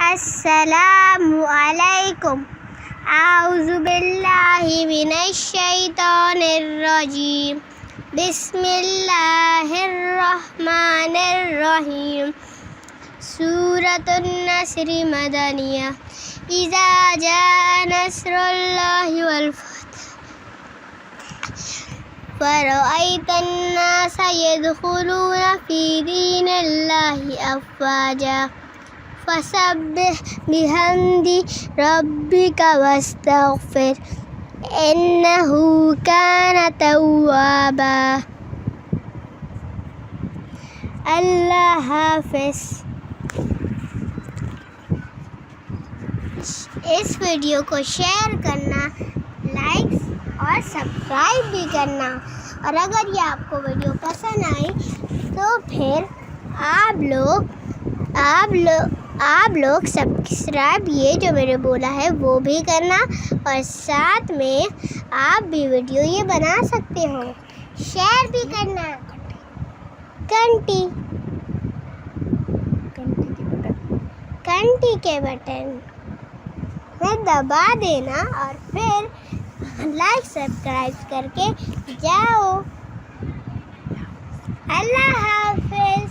अस्सलामु अलैकुम। आऊज़ु बिल्लाहि मिनश शैतानिर रजीम। बिस्मिल्लाहिर रहमानिर रहीम। सूरतुन नस्र मदनिया। इज़ा जाअ नस्रुल्लाहि वल फतह फ़रअयतन नास यदखुलूना फ़ी दीनिल्लाहि अफ़वाजा फसब्बिह बिहम्दि रब्बिका वस्तग़फ़िर इन्नहु कान तव्वाबा। अल्लाह हाफ़िज़। इस वीडियो को शेयर करना, लाइक्स और सब्सक्राइब भी करना। और अगर ये आपको वीडियो पसंद आई तो फिर आप लोग सब्सक्राइब ये जो मैंने बोला है वो भी करना, और साथ में आप भी वीडियो ये बना सकते हो, शेयर भी करना। घंटी के बटन में दबा देना और फिर लाइक सब्सक्राइब करके जाओ। अल्लाह हाफ़िज़।